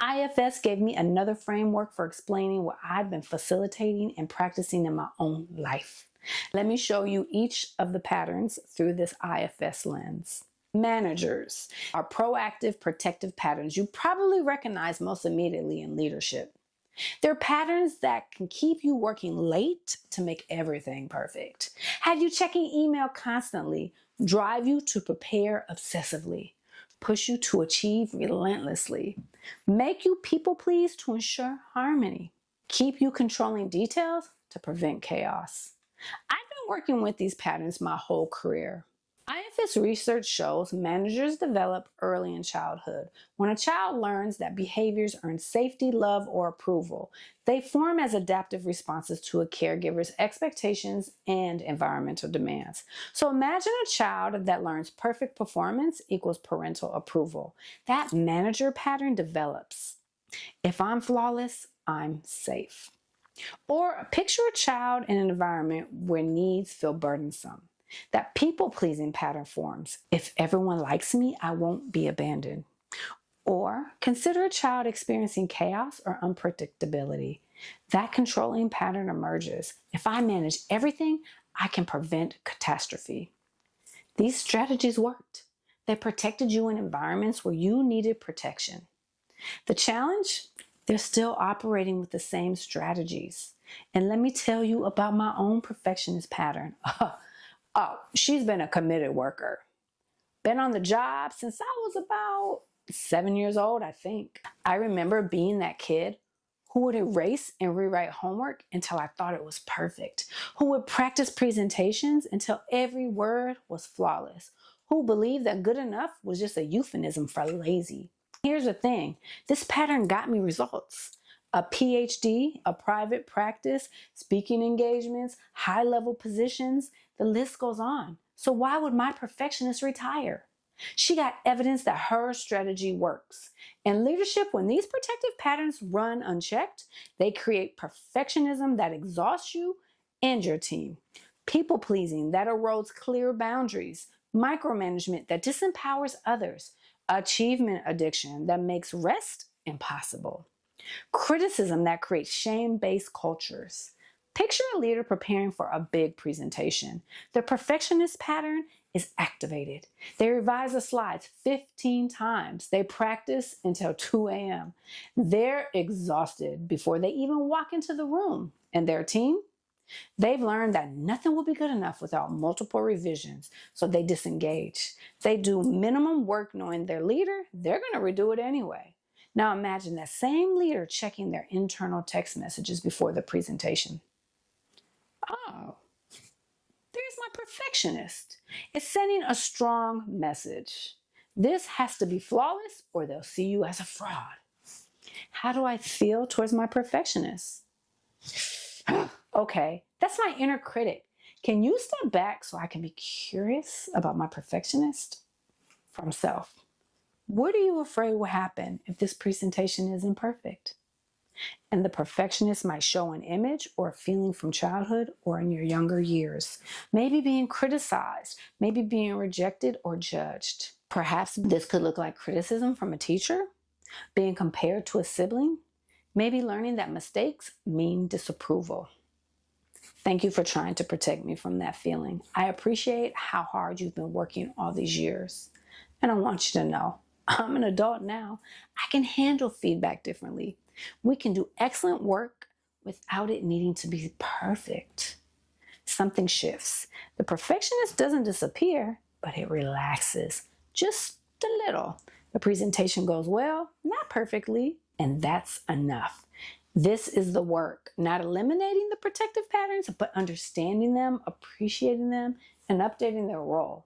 IFS gave me another framework for explaining what I'd been facilitating and practicing in my own life. Let me show you each of the patterns through this IFS lens. Managers are proactive, protective patterns you probably recognize most immediately in leadership. They're patterns that can keep you working late to make everything perfect, have you checking email constantly, drive you to prepare obsessively, push you to achieve relentlessly. make you people please to ensure harmony, keep you controlling details to prevent chaos. I've been working with these patterns my whole career. IFS research shows managers develop early in childhood. When a child learns that behaviors earn safety, love, or approval, they form as adaptive responses to a caregiver's expectations and environmental demands. So imagine a child that learns perfect performance equals parental approval. That manager pattern develops. If I'm flawless, I'm safe. Or picture a child in an environment where needs feel burdensome. That people-pleasing pattern forms. If everyone likes me, I won't be abandoned. Or consider a child experiencing chaos or unpredictability. That controlling pattern emerges. If I manage everything, I can prevent catastrophe. These strategies worked. They protected you in environments where you needed protection. The challenge? They're still operating with the same strategies. And let me tell you about my own perfectionist pattern. Oh, she's been a committed worker. Been on the job since I was about 7 years old, I think. I remember being that kid who would erase and rewrite homework until I thought it was perfect, who would practice presentations until every word was flawless, who believed that good enough was just a euphemism for lazy. Here's the thing, this pattern got me results. A PhD, a private practice, speaking engagements, high-level positions, the list goes on. So why would my perfectionist retire? She got evidence that her strategy works. In leadership, when these protective patterns run unchecked, they create perfectionism that exhausts you and your team. People-pleasing that erodes clear boundaries. Micromanagement that disempowers others. Achievement addiction that makes rest impossible. Criticism that creates shame-based cultures. Picture a leader preparing for a big presentation. The perfectionist pattern is activated. They revise the slides 15 times. They practice until 2 a.m. They're exhausted before they even walk into the room. And their team? They've learned that nothing will be good enough without multiple revisions, so they disengage. They do minimum work knowing their leader, they're going to redo it anyway. Now imagine that same leader checking their internal text messages before the presentation. Oh, there's my perfectionist. It's sending a strong message. This has to be flawless or they'll see you as a fraud. How do I feel towards my perfectionist? Okay, that's my inner critic. Can you step back so I can be curious about my perfectionist? From self. What are you afraid will happen if this presentation isn't perfect? And the perfectionist might show an image or a feeling from childhood or in your younger years. Maybe being criticized, maybe being rejected or judged. Perhaps this could look like criticism from a teacher, being compared to a sibling, maybe learning that mistakes mean disapproval. Thank you for trying to protect me from that feeling. I appreciate how hard you've been working all these years. And I want you to know, I'm an adult now. I can handle feedback differently. We can do excellent work without it needing to be perfect. Something shifts. The perfectionist doesn't disappear, but it relaxes just a little. The presentation goes well, not perfectly, and that's enough. This is the work, not eliminating the protective patterns, but understanding them, appreciating them, and updating their role.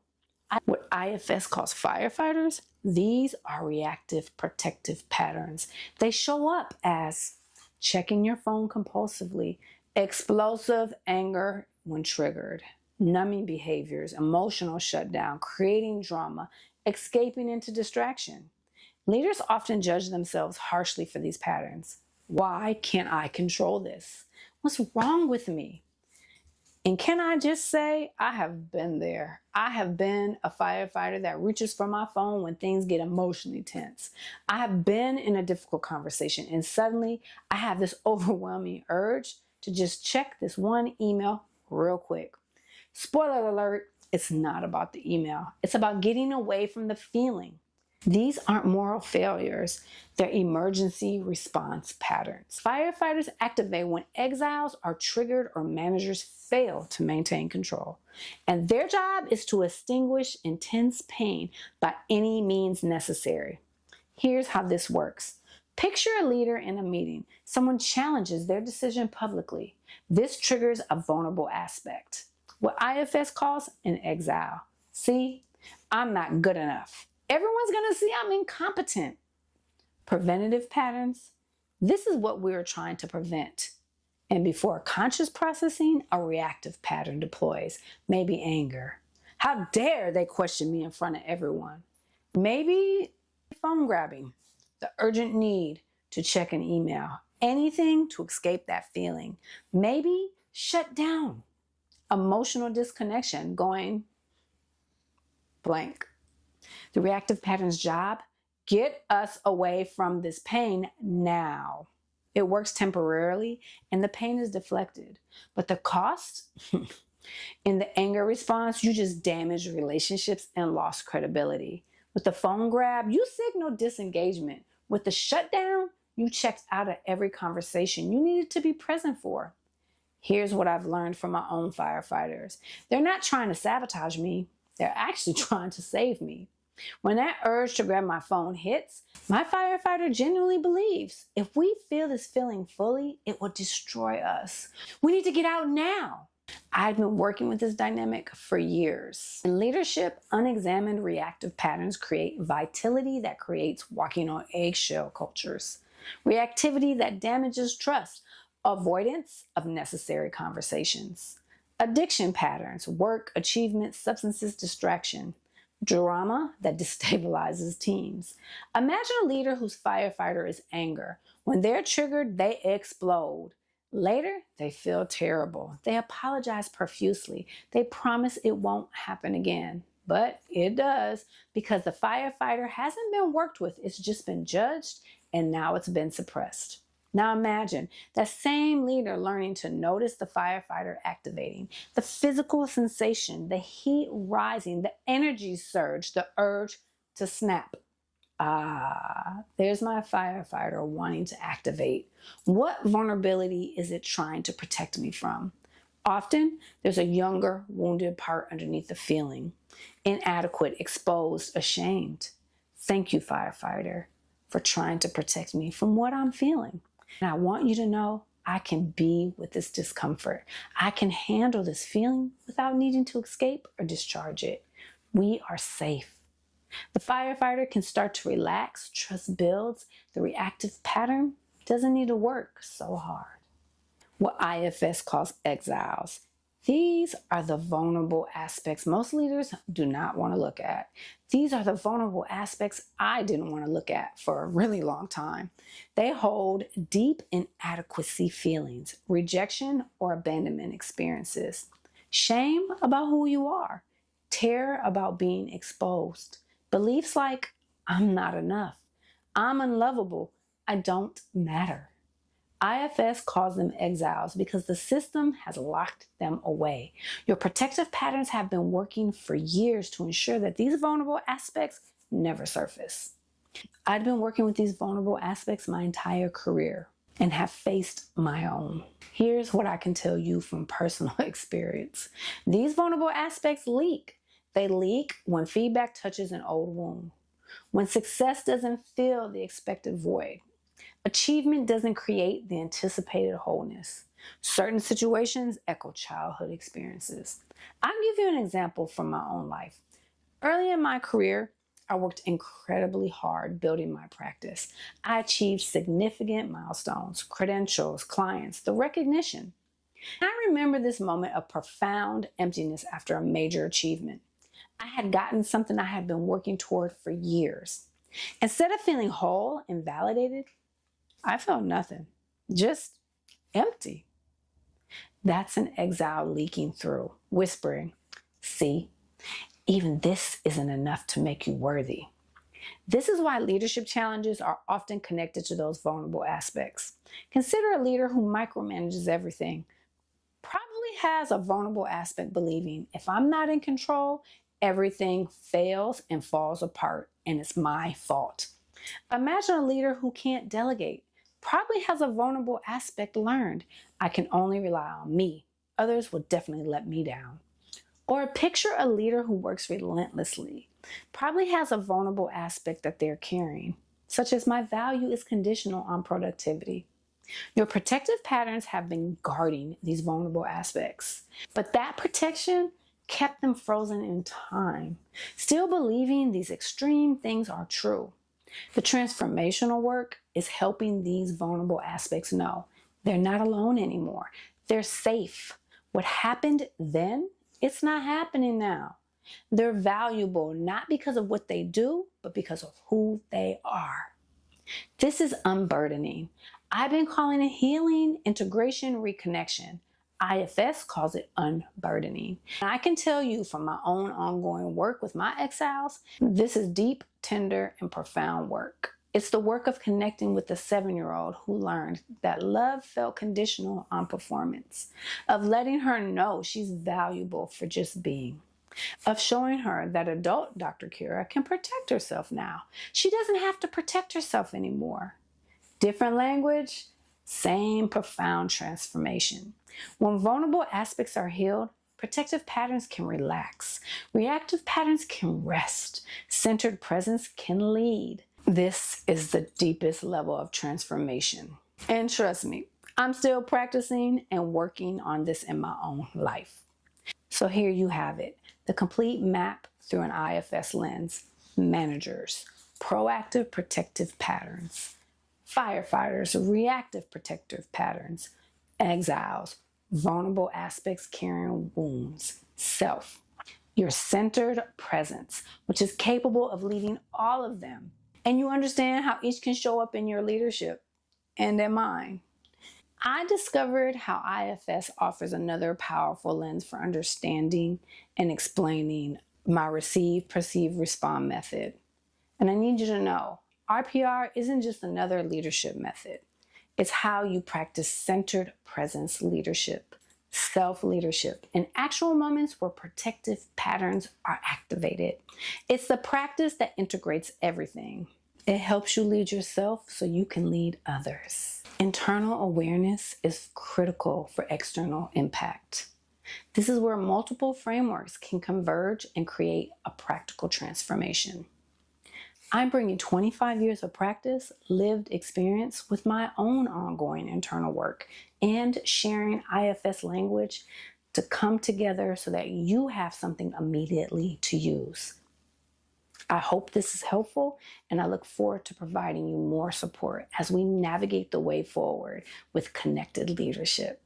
What IFS calls firefighters, these are reactive protective patterns. They show up as checking your phone compulsively, explosive anger when triggered, numbing behaviors, emotional shutdown, creating drama, escaping into distraction. Leaders often judge themselves harshly for these patterns. Why can't I control this? What's wrong with me? And can I just say, I have been there. I have been a firefighter that reaches for my phone when things get emotionally tense. I have been in a difficult conversation and suddenly I have this overwhelming urge to just check this one email real quick. Spoiler alert, it's not about the email. It's about getting away from the feeling. These aren't moral failures, they're emergency response patterns. Firefighters activate when exiles are triggered or managers fail to maintain control. And their job is to extinguish intense pain by any means necessary. Here's how this works. Picture a leader in a meeting. Someone challenges their decision publicly. This triggers a vulnerable aspect, what IFS calls an exile. See, I'm not good enough. Everyone's going to see I'm incompetent. Preventative patterns. This is what we're trying to prevent. And before conscious processing, a reactive pattern deploys, maybe anger. How dare they question me in front of everyone? Maybe phone grabbing, the urgent need to check an email, anything to escape that feeling. Maybe shut down, emotional disconnection, going blank. The reactive pattern's job, get us away from this pain now. It works temporarily and the pain is deflected. But the cost, in the anger response, you just damaged relationships and lost credibility. With the phone grab, you signal disengagement. With the shutdown, you checked out of every conversation you needed to be present for. Here's what I've learned from my own firefighters. They're not trying to sabotage me. They're actually trying to save me. When that urge to grab my phone hits, my firefighter genuinely believes if we feel this feeling fully, it will destroy us. We need to get out now. I've been working with this dynamic for years. In leadership, unexamined reactive patterns create vitality that creates walking on eggshell cultures, reactivity that damages trust, avoidance of necessary conversations, addiction patterns, work, achievement, substances, distraction, drama that destabilizes teams. Imagine a leader whose firefighter is anger. When they're triggered, they explode. Later, they feel terrible. They apologize profusely. They promise it won't happen again. But it does, because the firefighter hasn't been worked with. It's just been judged, and now it's been suppressed. Now imagine that same leader learning to notice the firefighter activating, the physical sensation, the heat rising, the energy surge, the urge to snap. There's my firefighter wanting to activate. What vulnerability is it trying to protect me from? Often, there's a younger, wounded part underneath the feeling. Inadequate, exposed, ashamed. Thank you, firefighter, for trying to protect me from what I'm feeling. And I want you to know I can be with this discomfort. I can handle this feeling without needing to escape or discharge it. We are safe. The firefighter can start to relax, trust builds. The reactive pattern doesn't need to work so hard. What IFS calls exiles. These are the vulnerable aspects most leaders do not want to look at. These are the vulnerable aspects I didn't want to look at for a really long time. They hold deep inadequacy feelings, rejection or abandonment experiences, shame about who you are, terror about being exposed, beliefs like, I'm not enough, I'm unlovable, I don't matter. IFS calls them exiles because the system has locked them away. Your protective patterns have been working for years to ensure that these vulnerable aspects never surface. I've been working with these vulnerable aspects my entire career and have faced my own. Here's what I can tell you from personal experience. These vulnerable aspects leak. They leak when feedback touches an old wound, when success doesn't fill the expected void. Achievement doesn't create the anticipated wholeness. Certain situations echo childhood experiences. I'll give you an example from my own life. Early in my career, I worked incredibly hard building my practice. I achieved significant milestones, credentials, clients, the recognition. I remember this moment of profound emptiness after a major achievement. I had gotten something I had been working toward for years. Instead of feeling whole and validated, I felt nothing, just empty. That's an exile leaking through, whispering, see, even this isn't enough to make you worthy. This is why leadership challenges are often connected to those vulnerable aspects. Consider a leader who micromanages everything. Probably has a vulnerable aspect believing, if I'm not in control, everything fails and falls apart, and it's my fault. Imagine a leader who can't delegate. Probably has a vulnerable aspect learned. I can only rely on me. Others will definitely let me down. Or picture a leader who works relentlessly. Probably has a vulnerable aspect that they're carrying. such as my value is conditional on productivity. Your protective patterns have been guarding these vulnerable aspects, but that protection kept them frozen in time, still believing these extreme things are true. The transformational work is helping these vulnerable aspects know they're not alone anymore. They're safe. What happened then, it's not happening now. They're valuable not because of what they do, but because of who they are. This is unburdening. I've been calling it healing, integration, reconnection. IFS calls it unburdening. And I can tell you from my own ongoing work with my exiles, this is deep, tender, and profound work. It's the work of connecting with the 7-year-old who learned that love felt conditional on performance, of letting her know she's valuable for just being, of showing her that adult Dr. Kira can protect herself now. She doesn't have to protect herself anymore. Different language, same profound transformation. When vulnerable aspects are healed, protective patterns can relax. Reactive patterns can rest. Centered presence can lead. This is the deepest level of transformation. And trust me, I'm still practicing and working on this in my own life. So here you have it, the complete map through an IFS lens. Managers, proactive protective patterns. Firefighters, reactive protective patterns. Exiles, vulnerable aspects carrying wounds. Self, your centered presence, which is capable of leading all of them. And you understand how each can show up in your leadership and in mine. I discovered how IFS offers another powerful lens for understanding and explaining my receive, perceive, respond method. And I need you to know, RPR isn't just another leadership method. It's how you practice centered presence leadership, self-leadership, in actual moments where protective patterns are activated. It's the practice that integrates everything. It helps you lead yourself so you can lead others. Internal awareness is critical for external impact. This is where multiple frameworks can converge and create a practical transformation. I'm bringing 25 years of practice, lived experience with my own ongoing internal work and sharing IFS language to come together so that you have something immediately to use. I hope this is helpful, and I look forward to providing you more support as we navigate the way forward with connected leadership.